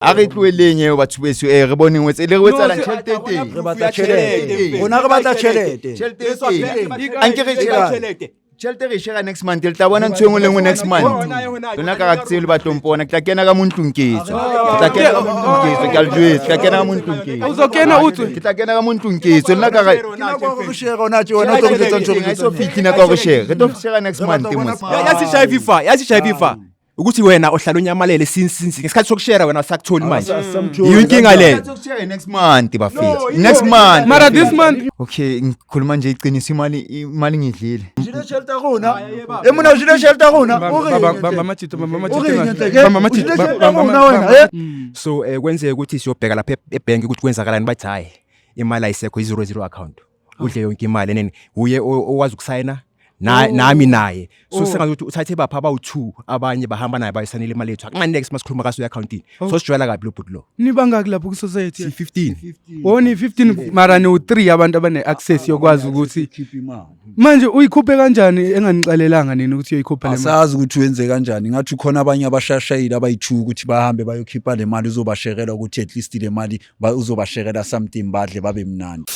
Ake tloelenye batho beso re boneng wetse le wetsala tšhelete teng re batla tšhelete bona re batla tšhelete anke re tšhelete re share next month le tla bona ntshwengwe lengwe next month lona ka ga tsele ba tlompona ke tla kena ka montlong ketso ke tla kena ka montlong ketso ke a ljwetsa ke tla kena ka montlong ketso uzokena uthi ke tla kena ka montlong ketso lona ka ga go share ona tsona tlo mletsa ntho ga so fitlhina ka go share re tlo share next month mos yasishayififa ukuthi wena ohlala unyamalele since ngesikhathi sokushare wena sakutholi manje yinkinga le next month bafethu next month mara this month okay ngikhuluma nje iqiniso imali ngidlile jile shelter khona emuna jile shelter khona so kwenzeka ukuthi siyobheka lapha ebank ukuthi kwenzakalani bathi hayi imali ayisekho i00 account udle yonke imali nene uye owazi ukusayina nami naye so sengathi ukuthi uthathe bapha abawu2 abanye bahamba naye bayisanele imali yethu akunani next masikhuluma kaso accountini so sijwayela kabi lo bhuti lo nibangaki lapho ku society 15 woni 15 mara no 3 abantu abane access yokwazi ukuthi manje uyikhuphe kanjani enganiqalelanga nini ukuthi uyikhuphe le mali asazi ukuthi wenze kanjani ngathi khona abanye abashashayile abayi2 ukuthi bahambe bayokhipha le mali uzobasherela ukuthi at least le mali uzobasherela something badle babe mnandi.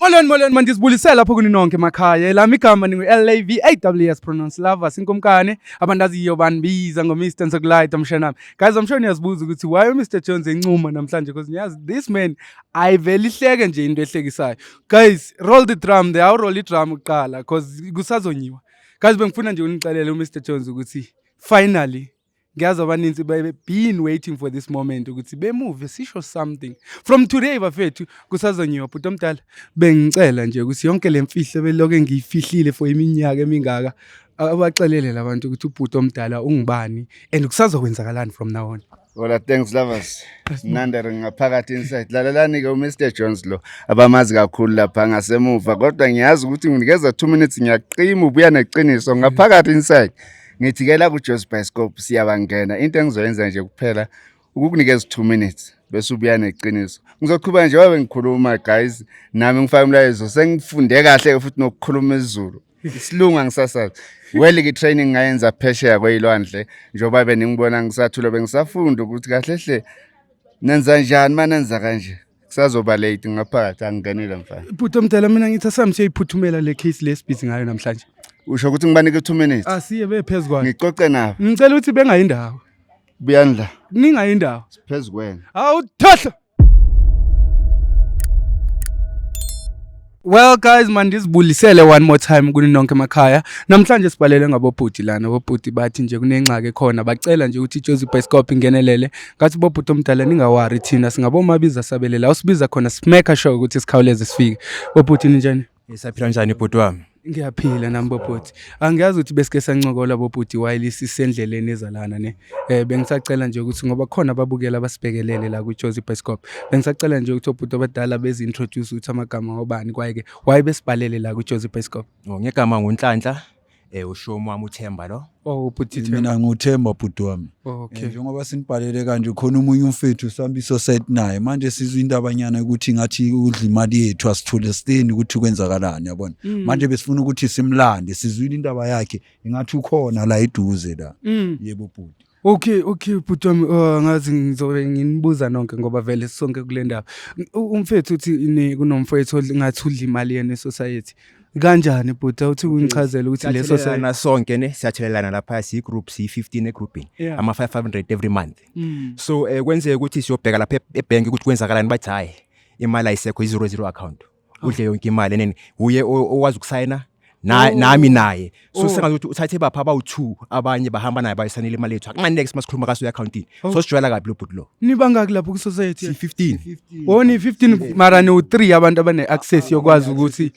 Molweni manje sibulisela lapho kuni nonke emakhaya lami igama ningu LAVAWS pronounce lovers inkomkane abandaziyo banibiza ngo Mr Nsokulight amshanami guys I'm sure niyazibuza ukuthi why Mr Jones encuma namhlanje because niyazi this man ayiveli hleke nje into ehlekisayo guys roll the drum there I'll roll the drum uqala because kusazonyiwa guys bengifuna nje unicelele uMr Jones ukuthi finally ngiyazi abaninzi been waiting for this moment ukuthi bemove sisho something from today bafethu kusazonyiwa but omdala bengicela nje ukuthi yonke lemfihle beloke ngiyifihlile for iminyaka emingaka abaxelele labantu ukuthi ubhuti omdala ungibani and kusazokwenzakalani from now on. Well, thanks lovers. Nandere ngaphakathi inside. Lalelani ke uMr Jones lo abamazi kakhulu lapha ngasemuva kodwa ngiyazi ukuthi nginikeza 2 minutes ngiyaqima ubuya neqiniso ngaphakathi inside. Ngithikela ku Jozi Bioscope siyabangena into engizoyenza nje kuphela ukukunikeza 2 minutes bese ubuya neqiniso ngizoqhubeka nje wabe ngikhuluma guys nami ngifaka umlayezo sengifunde kahle futhi nokukhuluma isiZulu isilungu angisasazi well ke training ngayenza phesheya kweyilwandle njoba beningibona ngisathula bengisafunda ukuthi kahle hle nenza njani manenza kanje kusazoba late ngaphakathi angingenile mfana Bhuti omdala mina ngithi asamse iphuthumela le case lesibhizi ngayo namhlanje usho ukuthi ngibanike 2 minutes asiye bephezukwane ngicoce nabo ngicela ukuthi bengayindawo buyandla ningayindawo phezukweni awuthohla. Well guys man ndisibulisele one more time kuni nonke emakhaya namhlanje sibalele ngabobhuti lana bobhuti bathi nje kunengxaki khona bacela nje ukuthi Jozi Bioscope ingenelele ngathi bobhuti omdala ningawari thina singabomabiza sabelela usibiza khona smeka show ukuthi sikhawuleze sifike bobhuti njani esaphila njani bhuti wami ngiyaphila nami bobhuti angiyazi ukuthi besike sancokola bobhuti while sisendleleni ezalana ne bengisacela nje ukuthi ngoba khona ababukela abasibekelele la ku Jozi Bioscope bengisacela nje ukuthi obhuti abadala bezi introduce ukuthi amagama obani kwayeke why besibhalele la ku Jozi Bioscope ngegama nguNhlanhla ushomo wami uThemba lo bhuti mina nguThemba bhuti wami okay njengoba sinibhalele kanje khona umunye umfethu Sambiso site naye manje sizwe indabanyana ukuthi ngathi udla imali yethu asithule steni ukuthi kwenzakalani yabona manje besifuna ukuthi simlande sizwile indaba yakhe ingathi ukhona la eduze la yebo bhuti Okay bhuti wami ngazi ngizobe nginibuza nonke ngoba vele sonke kule ndaba umfethu uthi kunomfethu ngathi udla imali yene society kanjani bhuti uthi ungichazela ukuthi leso sana sonke ne siyathelelana lapha si groups i15 egroupini ama 500 every month so kwenzeka ukuthi siyobheka lapha ebank ukuthi kwenzakalani bathi hayi imali ayisekho i00 account udle yonke imali nene uye owazi ukusayina nami naye so sengathi ukuthi uthathe bapha abawu2 abanye bahamba naye bayisanele imali yethu akunani next masikhuluma kaso accountini so sijwayela kabi lo bhuti lo nibangaki lapho ku society 15 woni 15 mara no 3 abantu abane access yokwazi ukuthi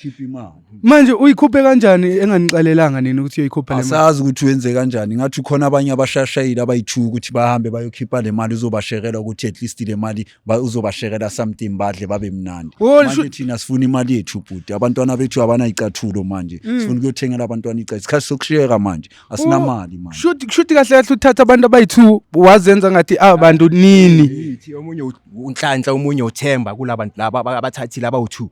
manje uyikhuphe kanjani enganiqalelanga nini ukuthi uyikhuphe le mali asazi ukuthi wenze kanjani ngathi khona abanye abashashayile abayi2 ukuthi bahambe bayokhipha le mali uzobasherela ukuthi at least le mali uzobasherela something badle babe mnandi manje thina sifuna imali yethu bhuti abantwana bethu abana icathulo manje sifuna ukuyothengela abantwana icala isikhathi sokushare manje asinamali manje Shuthi kahle kahle uthatha abantu abayi2 wazenza ngathi abantu nini. Ithi omunye unhlanhla omunye uThemba kulabantu laba abathathile abawu2.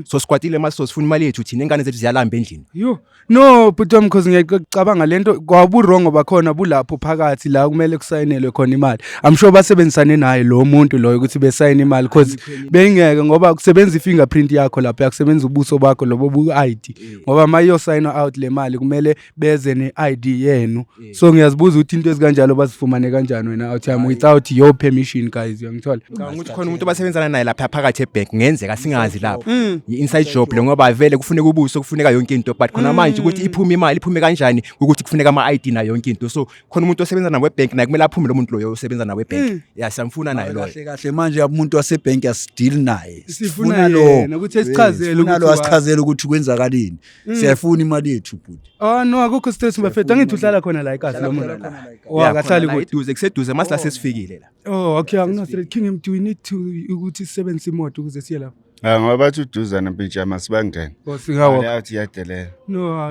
So sikwatile mase sifuna imali yethu thina ingane zethu ziyalamba endlini. Yo, no, but because ngiyacabanga lento kwaburongo bakhona bulapho phakathi la kumele kusayinelwe khona imali. I'm sure basebenzisane naye lo muntu loyo ukuthi besayine imali because bengeke ngoba kusebenza ifingerprint yakho lapha yakusebenza ubuso bakho lobo bu-ID. Ngoba mayo sign out le mali kumele beze ne-ID yenu. So ngiyazibuza ukuthi into ezikanjalo bazifumane kanjani wena out time without your permission guys uyangithola. Ukuthi khona umuntu basebenzana naye lapha phakathi ebank ngenzeka singazi lapho. I-inside job lo ngoba vele kufuneka ubuso kufuneka yonke into but khona manje ukuthi iphume imali iphume kanjani ukuthi kufuneka ama-ID na yonke into. So khona umuntu osebenza nawe ebank naye kumele aphume lo muntu loyo osebenza nawe ebank. Samfuna naye loyo. Kahle manje umuntu wasebank asideal naye. Sifuna lo ukuthi esichazele ukuthi asichazele ukuthi kwenzakaleni. Siyafuna imali yethu futhi. No akukho stress bafethu angithi uhlala khona la ekhaya lo muntu. Akahlali kuduze kuseduze mase la sesifikile la. Okay anginastraight King do we need to ukuthi sisebenzise imoto ukuze siye lapha. Ngoba bathi uduzana pijama sibangene. Ayathi yadelela. No,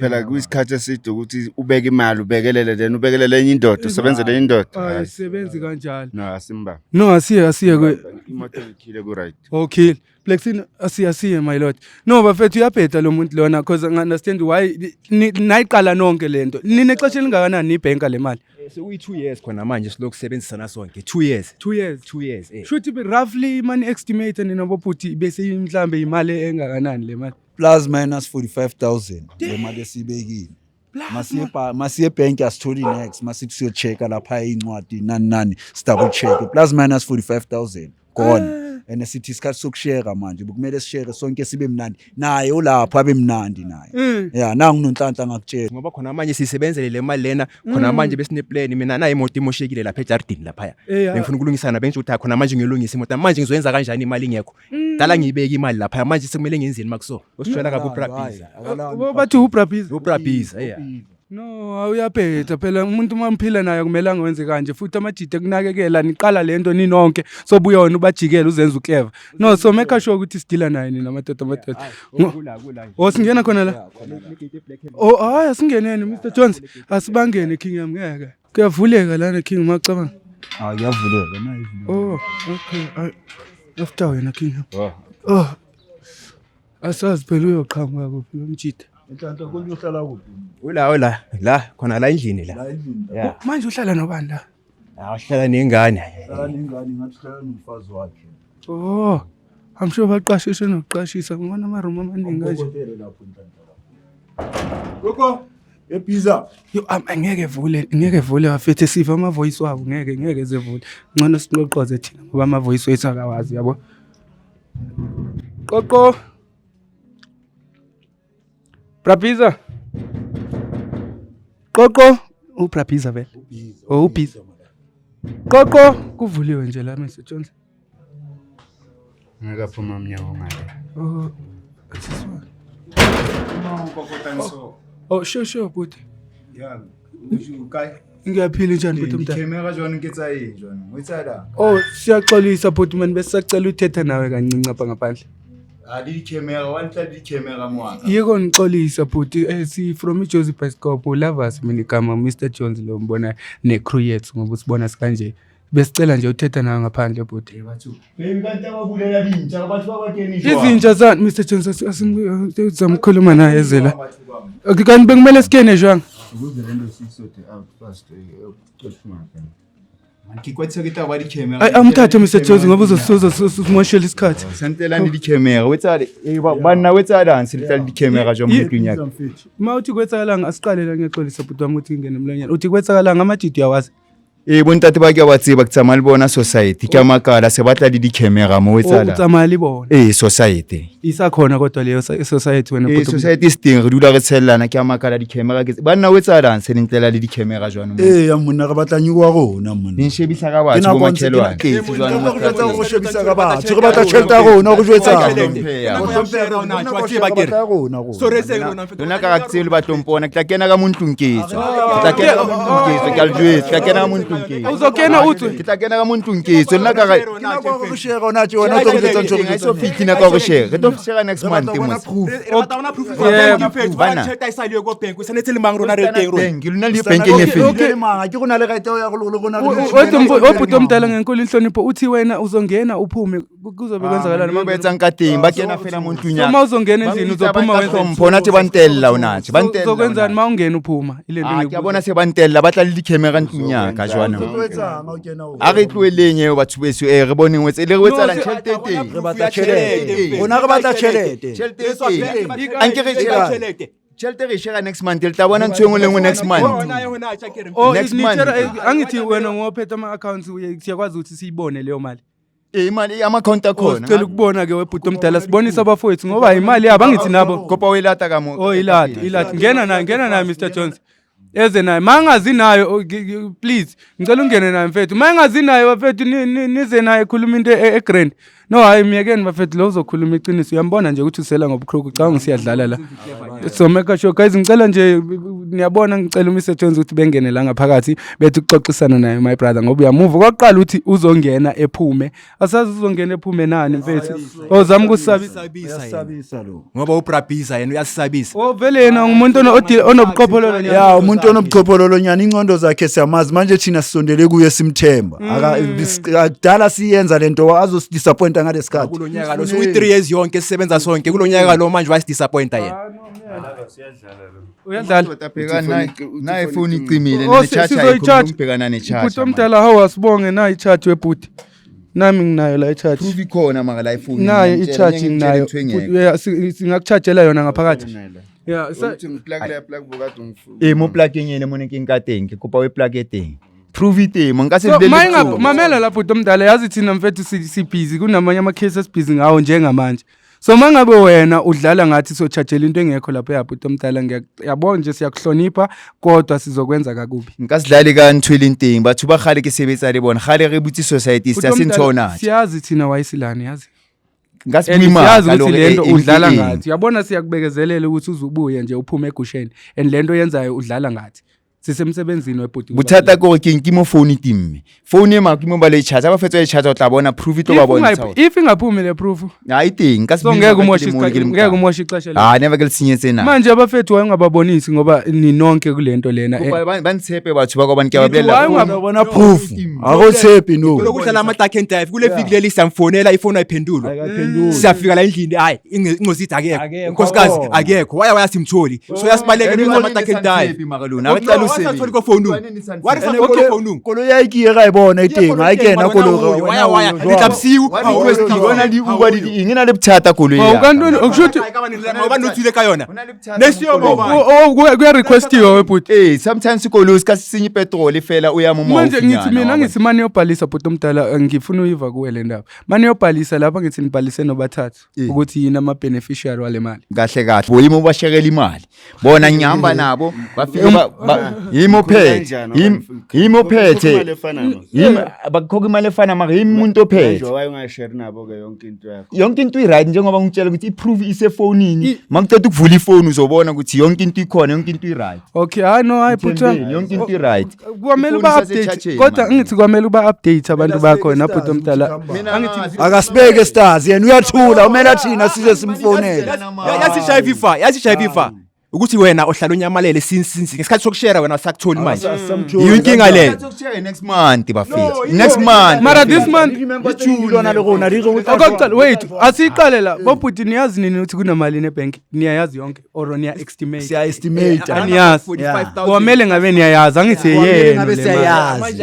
phela kuyisikhathi eside ukuthi ubeke imali ubekelele then ubekelele enye indoda usebenzele enye indoda. Ayisebenzi kanjalo. No asimba. No asiye kwe imoto ikhile ku right. Okay. Plexin asiye my lord. No bafethu uyabheda lo muntu lona because I understand why nayiqala nonke lento. Ninexesha elingakanani ibhenka le mali? So uyi2 years khona manje silokusebenzisana sonke 2 years. 2 years. Should be roughly money estimate ninoboputhi bese mhlambe imali engakanani le mali? Plus minus 45,000 le mali esibekile. Masiye bank asitholi next masithi siyochecka lapha incwadi nani double check plus minus 45,000 gone. And sithi isikhathi sokushare manje kumele sishare sonke sibe mnandi naye olapha abe mnandi naye yeah nangu nonhlanhla ngakutshela ngoba khona manje sisebenzele le mali lena khona manje besine plan mina na imoto imoshekile lapha eJardini lapha ngifuna ukulungisana benje ukuthi khona manje ngiyolungisa imoto manje ngizoyenza kanjani imali ngekho dala ngiyibeka imali lapha manje sekumele ngenzeni makuso osishwela kabi uBrabiza bathi uBrabiza yeah. No awuyaphetha phela umuntu mamphila naye kumele angenze kanje futhi amajide kunakekela niqala lento ninonke sobuya wena ubajikela uzenza uclever no so make sure ukuthi sidila naye nina amadoda singena khona la hayi singenene Mr Jones asibangene King yami ngeke kuyavuleka lana King macabanga kuyavuleka nayi okay after wena King asazi phela uyoqhamuka kuphi lo mjide Enhlanhla konke uhlala kuphi? La khona la endlini la. Yeah. Manje uhlala nobani la? Uhlala nengane. Ngathi uhlala nomfazi wakhe. I'm sure baqashise nokuqashisa ngona ama room amaningi kanje. Lokho ebiza. Yo ngeke vule afethe siva ama voice wabo ngeke ezevule. Ngcono siqoqoze thina ngoba ama voice wethu akawazi yabo. Qoqo Brabiza. Qoqo uBrabiza vele. Ubhiza. Qoqo kuvuliwe nje la Mr Jones. Ngeke phuma umnyango ngale. Sure but. Yeah. Ukai. Ngiyaphila njani but umntana? Camera jona ngitsa yini jona? Ngitsala. Siyaxolisa but man besacela uthetha nawe kancinci apha ngaphandle. Di camera wanhla di camera mwaka. Yeko ngixolisa but si from iJozi Bioscope lovers mina igama Mr Jones lo mbona necrew yethu ngoba usibona sikanje. Besicela nje uthetha nawe ngaphandle but bathu. Kanti ababulela intsha abantu bakwateni njalo. Izintsha zani Mr Jones asimkhuluma naye ezela. Kanti bekumele sikene jwang. Ukuze lento sisote out fast ucofumaka. Ngikwethe ukuthi abali camera. Amthathe Mr Jones ngoba uzomoshela isikhathi. Santela ndi camera wetsale bana wetsala nsilitala di camera jo umuntu nyaka. Mawuthi kwetsakalanga asiqalela ngiyaxolisa but wami uthi ngene emlonyeni. Uthi kwetsakalanga amajidi uyawazi. Bontate ba ke ba tseba kutsamala bona society ke amakala sebatla di camera mo wetsala. Utsamala bona. Society. Isakhona kodwa leyo society wena but society sting re dula re tshellana ke amakala di camera ke bana wetsala nselintlela le di camera jwana mo. Ya monna ga batla nyuwa rona monna. Ni shebisa ka batho bo mathelwana. Jwana mo tlatsa go shebisa ka batho re batla tšhelete rona go jwetsa. Lona ka tselo ba tlompona ke tla kena ka montlong ketso. Tla kena ka montlong ketso ke a le jwetsa ka kena ka montlong uzokena uthi ke tla kena ka mo ntunkiso nna ka go share ona tse wena o tlo go tsetsa ntho ga iso fithi na ka go share re tlo share next month ke lona le bankeng e feng ke go na le right ya go gona oputo omdala ngenkulu inhlonipho uthi wena uzongena uphume kuzobe kwenzakalani ba betsang ka teng ba kena fela mo ntunyana uma uzongena endlini uzophuma wenza thi bantella unathi bantella uzokwenzani ma ungena uphuma ile nto ke bona se bantella ba tla le di-camera ntunyana ka jwana a re tloeleng eo batho beso re boneng wetse le re wetsalang tšhelete e teng re batla tšhelete rona re batla tšhelete anke re tšhelete re share next month le tla bona ntho engwe le engwe next month angithi wena ngophetha ama-accounts siyakwazi ukuthi siyibone leyo mali imali ama-account akhona sicela ukubona ke webhuti omdala sibonise abafowethu ngoba imali yabo angithi nabo kopa uyilata kamo ilata ngena naye Mr Jones eze naye mangazi nayo please ngicela ungene naye mfethu mangazi nayo bafethu nize naye khuluma into egrand no hayi miyekeni bafethu lo uzokhuluma iqiniso uyambona nje ukuthi usela ngobukroku cha ngisiyadlala la so make sure guys ngicela nje niyabona ngicela uMr Jones ukuthi bengene la ngaphakathi bethi ukuxoxisana naye my brother ngoba uyamuva kwaqala uthi uzongena ephume asazi uzongena ephume nani mfethu ozama ukusabisa lo ngoba ubrabhiza yena uyasisabisa vele yena ngumuntu onobuqophololo ya umuntu onobuqophololo nyana ingcondo zakhe siyamazi manje thina sisondele kuye simthemba akadala siyenza lento azosdisappoint ngalesikhathi kulonyaka lo suyi3 years yonke sisebenza sonke kulonyaka lo manje wasidisappointa yena uyadlala naye phone icimile nechacha ukubhekana nechacha ubuthi omdala hawa sibonge na i-chat webhuti nami nginayo la i-chat ikhona maka la iphone nayo i-chat nginayo singakuchargela yona ngaphakathi mo plugin yene mo neng ka teng ke kopa we plug e teng prove it nka se le mamela lapho omdala yazi thina mfethu si-busy kunamanye ama-case esibhizi ngawo njengamanje so mangabe wena udlala ngathi so-chargela into engekho lapho yabhuti omdala ngiyabona nje siyakuhlonipha kodwa sizokwenza kakubi nkasidlali kanithwele inteng batho ba gale ke sebetsa le bona gale re butse society siyasintshona siyazi thina wayisilani yazi ngasiyazi ukuthi lento udlala ngathi uyabona siyakubekezelela ukuthi uzubuye nje uphume egusheni and lento yenzayo udlala ngathi sisemsebenzini webhuti buthata ko ke mo phone timme phone ema ke mo ba le charge ba fetsa e charge o tla bona proof it ba bona if ingaphumi le proof hayi teng ka ngeke umoshe ixesha la never ke lisinyetse na manje abafethu wayengababonisi ngoba ninonke kulento lena banitshepe batho ba kwabani ke babelela ungabona proof akutshepi no lokudlala ama dark and dive kule fiki leli samfonela ifone ayiphendula siyafika la endlini hayi ingcosithi akekho nkosikazi akekho waya simtholi so yasibaleke ama dark and dive makalona abacala wasathola ko phone wari sathola ko phone kolo yayikiye ka ibona itenga ayikena kolo waya litlapsiwe wona di uba di ingena le buthata kolo ya kanti ukushuthi ngoba nothile ka yona nesiyobo kuya request yo webhuti sometimes kolo ska sinye petrol fela uyama mo manje ngithi mina ngisimane yobhalisa bhuti omdala ngifuna uyiva kuwe le ndaba manje yobhalisa lapha ngithi nibhalise nobathathu ukuthi yini ama beneficiary wale mali kahle kahle boyimo bashekela imali bona nyamba nabo bafika yimo phethe bakhokha imali efana mara umuntu ophethe wayengashare nabo ke yonke into i-right njengoba ngitshela ukuthi i-proof isefonini makuceda ukuvula ifoni uzobona ukuthi yonke into ikhona yonke into i-right okay hayi phutha yonke into i-right kwamele uba-update kodwa ngithi kwamele uba-update abantu bakho nabhuti omdala akasibeke stars yena uyathula umele athina size simfonele yasishaya ififa ukuthi wena ohlala unyamalele since ngesikhathi sokushare wena sakutholi manje yinkinga le next month bafika next month mara this month ichulona lokona akuqala wait asiqale la bobhuti niyazi nini ukuthi kunamali nebank niyayazi yonke or niya estimate siya estimate aniyazi 45,000 kwamele ngabe niyayazi angithi yena ngabe siyayazi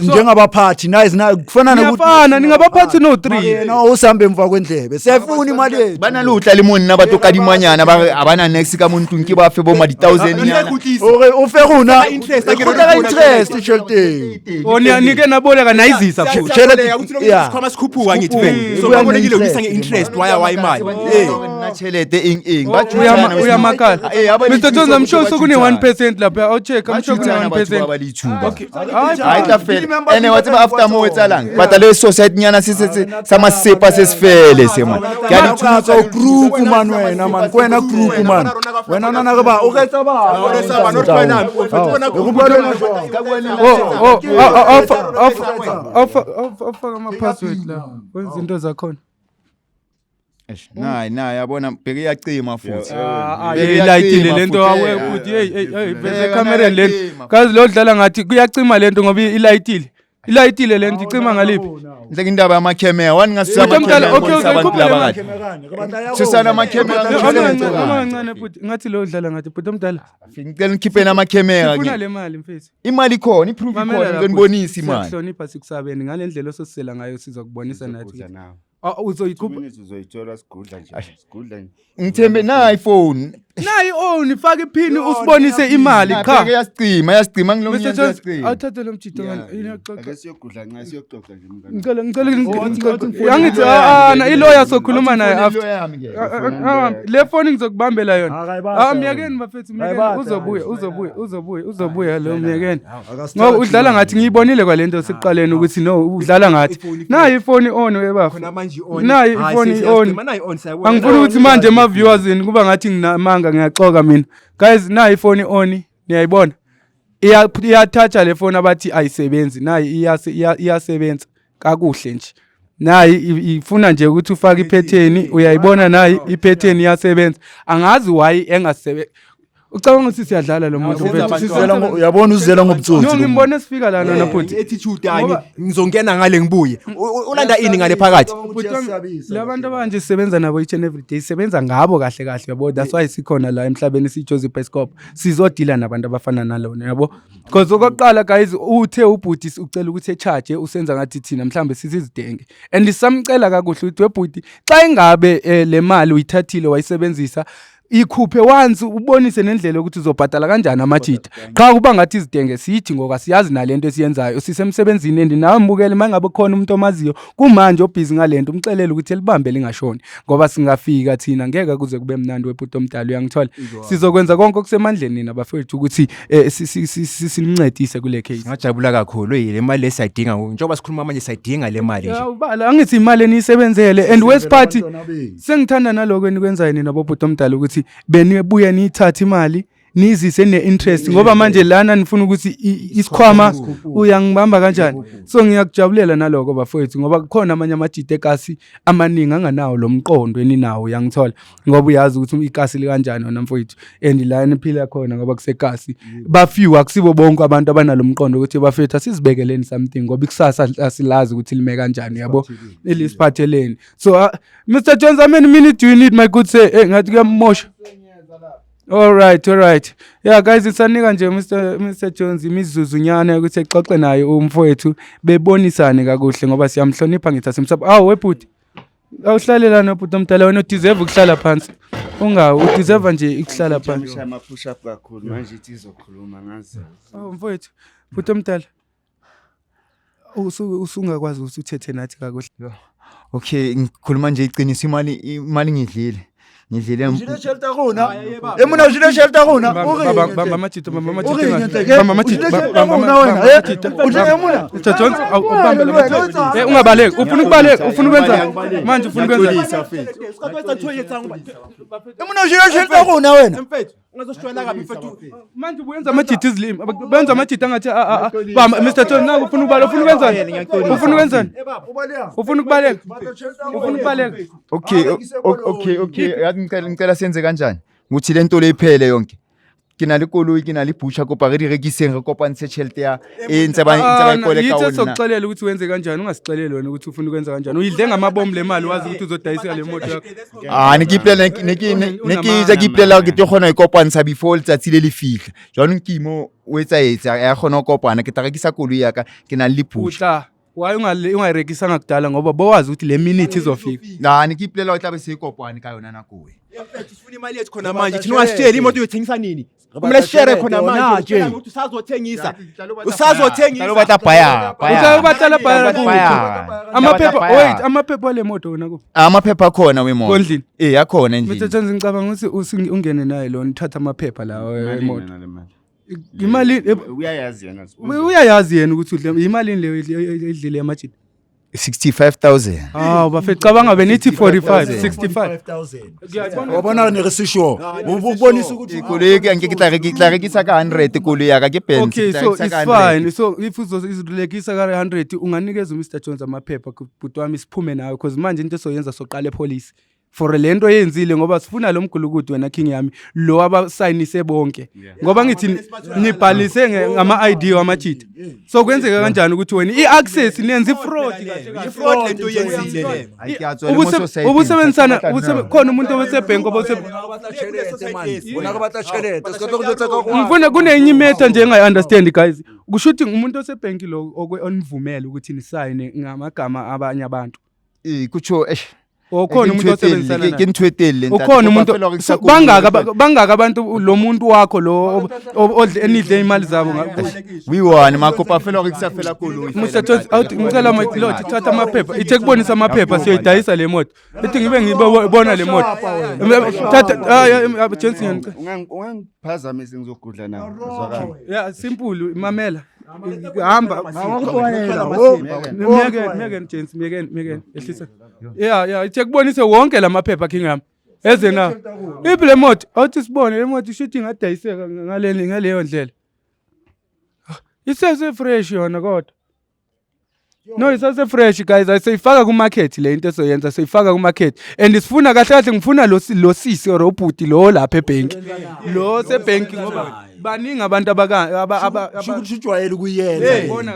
njengabaphathi nice kufana nokuthi niyafana ningabaphathi no 3 yena usambe emva kwendlebe siyafuna imali yethu banalutla limoni nabatokadimanyana abana next muntu nki ba fe bo ma 1000 nyana o fe rona interest chelte oni nike naboleka nayizisa futhi chelte ukuthi sikhoma sikhuphuka ngithi vele so babolekile ukisa ngeinterest waya imali na chelte uyamakala Mr Jones I'm sure sokune 1% lapha au check I'm sure kune 1% okay hayi ta fel ene wathi after mo wetsalang but le society nyana sise sama sepa sesifele sema kuyalithusa group man wena man kwena group man wena nana ke ba o ka etsa ba ofaka ama-password la wenza into zakhona. nayi yabona bheke iyacima futhi ilayitile lento awekuthi hey bese kamereni lento kazi lo dlala ngathi kuyacima lento ngoba ilayitile lento icima ngaliphi nhle indaba yamakhemera wani ngasisama abantu laba kahle sisana amakhemera amancane futhi ngathi lo dlala ngathi futhi omdala ngicela ngikhipheni amakhemera ufuna le mali mfethu imali khona iproof ikhona ngizonibonisa imali sihlonipha sikusabeni ngale ndlela ososisela ngayo sizokubonisa nathi uzoyithola sigudla nje ngithembe na iPhone nayi ifake iphini usibonise imali cha yasicima ngilomnyaka yasicima awuthathe lo mjito ake siyogudla nxa siyoxoxa nje ngicela angithi na ilawyer sokhuluma naye after le phone ngizokubambela yona miyakeni bafethu uzobuya lo miyakeni ngoba udlala ngathi ngiyibonile kwalento siqaleni ukuthi no udlala ngathi nayi iphone on webafu nayi iphone on angifuni ukuthi manje ama viewers kuba ngathi nginamanga ngiyaxoka mina guys nayi iphone on niyayibona iyathatha le phone abathi ayisebenzi nayi iyasebenza kakuhle nje nayi ifuna nje ukuthi ufake ipattern uyayibona nayi ipattern iyasebenza angazi why engasebenzi ucabanga ukuthi siyadlala lo muntu sizela uyabona uzela ngobutsotsi no ngimbone sifika lana naphuthi attitude hayi ngizongena ngale ngibuye ulanda ini ngale phakathi labantu abanje sisebenza nabo each and every day sisebenza ngabo kahle yabo that's why sikhona la emhlabeni siJozi Pescope sizodila nabantu abafana nalona yabo because okoqala guys uthe ubhuti ucela ukuthi echarge usenza ngathi thina mhlambe sizizidenge and samcela kakuhle ukuthi webhuti xa ingabe le mali uyithathile wayisebenzisa ikhuphe once ubonise nendlela ukuthi uzobhadala kanjani amajita cha kuba ngathi izidenge sithi ngoba siyazi nalento esiyenzayo sisemsebenzini endinawe mbukele mangabe khona umuntu omaziyo kumanje obhizi ngalento umxelele ukuthi elibambe lingashoni ngoba singafika thina ngeke kuze kube mnandi webhuti omdala uyangithola sizokwenza konke okusemandleni nina bafethu ukuthi sinincedise kule case ngajabula kakhulu le mali lesayidinga njengoba sikhuluma manje sayidinga le mali nje ubala angithi imali eniyisebenzele and west party sengithanda naloko enikwenzayo nina bobhuti omdala ukuthi benibuya nithatha imali nizise ne-interest ngoba manje lana nifuna ukuthi isikhwama uyangibamba kanjani so ngiyakujabulela naloko bafowethu ngoba kukhona amanye amajita ekasi amaningi anganawo lo mqondo eninawo uyangithola ngoba uyazi ukuthi ikasi likanjani wona mfowethu and la niphila khona ngoba kusekasi bafiwa akusibo bonke abantu abanalo mqondo ukuthi bafethu asizibekeleni something ngoba ikusasa asilazi ukuthi lime kanjani yabo elisiphatheleni so Mr. Jones how many minutes do you need my good say ngathi kuyamosha. All right. Yeah guys isanika nje Mr. Jones imizuzunyana ukuthi exoxe naye umfowethu bebonisane kakuhle ngoba siyamhlonipha ngithi asimsapha webhuti awuhlalela nobhuti omdala wena udeserve ukuhlala phansi udeserve nje ukuhlala phansi ama push up kakhulu manje ithi izokhuluma ngazi mfowethu bhuti omdala usungakwazi ukuthi uthethe nathi kakuhle. Okay ngikhuluma nje iqiniso imali ngidlile ujile shelter khona emuna ujile shelter khona bamba amajita Jones ungabaleki ufuna ukwenza manje ufuna ukwenza emuna ujile shelter khona wena ungazositshwela kabi mfethu manje uyenza amajita izilimi benza amajita ngathi bamba Mr. Jones naku ufuna ukubaleka okay ngicela senze kanjani ukuthi lento leyiphele yonke kinale koloi kinale butcher kopa re direkiseng re kopantshe tšhelete ya entse ba ikole ka wona sokuxelela ukuthi wenze kanjani ungasixeleli wena ukuthi ufuna ukwenza kanjani uyidle ngamabomu le mali wazi ukuthi uzodayisa le moto yakho nekiplela kiplela ke khona ikopantsha before letsatsi le le fihla jwanong kimo o etsa ya khona go kopana ke tarekisa koloi ya ka ke na le butcher why ungayirekisa ngakudala ngoba bowazi ukuthi le minute izofika nikiplela utlabe seyikopani ka yona nakuwe sifuna imali yethu khona manje thina ungasishare imoto yothengisa nini kumele share khona manje ukuthi usazothengisa ubatala bhaya amaphepha le moto wona ku amaphepha khona wemoto kondlini yakhona endlini Mr. Jones ngicabanga ukuthi ungene naye lo nithatha amaphepha lawo wemoto imali uyayazi yena ukuthi imali le idlile yamajita 65,000. Hawu bafethu cabanga benithi 45 65. Wabona neresisho. Ubonisa ukuthi Ikoloyi ke tla rekisa ka 100 ikoloyi ya ka ke Benz. Okay, so it's fine. So if uzolekisa ka 100 unganikeza uMr Jones amaphepha bhuti wami siphume nayo because manje into esoyenza soqala epolice. For lento yenzile ngoba sifuna lo mgulukudu wena king yami lo abasayinise bonke ngoba ngithi nibhalise ngama ID wamajita so kwenzeka kanjani ukuthi wena iaccess nenza ifraud Ifraud lento yenzile le. ubusebenzisana khona umuntu obesebank mfuna kunenye imetha nje engayi understand guys kushuthi umuntu osebank lo onivumela ukuthi nisayine ngamagama abanye abantu Kutsho okhona umuntu osebenzisana naye ngintwetele ukhona umuntu bangaka abantu lo muntu wakho lo enidle imali zabo we1 makhopha fela kusafela koloyi Mr Jones awuthi ngicela lord thatha amaphepha ithe kubonisa amaphepha siyayidayisa le moto ethi ngibe ngibona le moto thatha Jones ungangiphazamisa ngizogudla nawe uzwakala yeah simple mamela hamba miyeke James miyeke ehlisa yeah ithe kubonise wonke lamaphepha king yami eze na ipi le moto awuthi sibone le moto ishuthi ingadayiseka ngaleyo ndlela isese fresh yona kodwa no isese fresh guys ayisifaka ku market le into esoyenza siyifaka ku market and sifuna kahle kahle ngifuna lo sisi or ubhuti lo lapha ebank lo sebank ngoba baningi abantu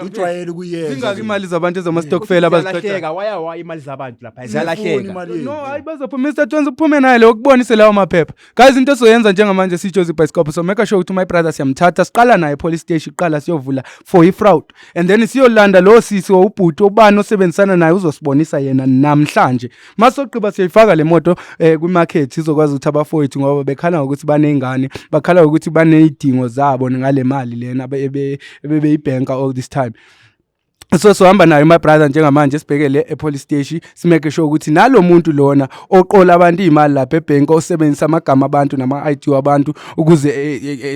ujwayele ukuyenza singaki imali zabantu ezama stockfell abaziqedela waya imali zabantu lapha ziyalahleka no ayibazapho Mr Jones uphume naye lo ukubonise lawo maphepha guys into esoyenza njengamanje siJozi Bicycle so make sure ukuthi my brother siyamthatha siqala naye police station iqala siyovula for ifraud and then siyolanda lo sisi ubhuti obani osebenzisana naye uzosibonisa yena namhlanje masoqhiba siyifaka le moto ku market izokwazi ukuthi abafowethu ngoba bekhala ukuthi banengane bakhala ukuthi banezidingo zabo ngale mali lena beyibanka all this time so hamba nayo my brother njengamanje sibhekele epolice station simeke sure ukuthi nalo muntu lona oqola abantu imali lapha ebank osebenzisa amagama abantu nama ID wabantu ukuze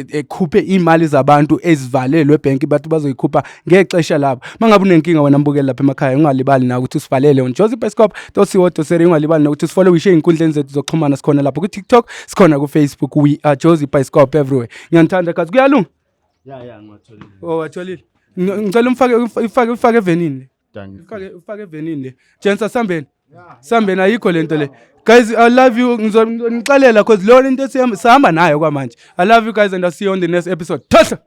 ekhuphe imali zabantu ezivalelwe ebank bathi bazoyikhupha ngexesha lapho mangabe unenkinga wena mbukeli lapha emakhaya ungalibali na ukuthi usivalele on Jozi Bicycle tosiwodosere ungalibali na ukuthi sifollow ishe inkundleni zethu zokuxhumana sikhona lapha ku TikTok sikhona ku Facebook we are Jozi Bicycle everywhere ngiyanthanda kazi kuyalunga ngiyatholile watholile ngicela ufake evenini ufake evenini le Jensa sambeni ayikho lento le guys I love you ngizonixelela cause lo into sihamba nayo kwamanje I love you guys and I'll see you on the next episode.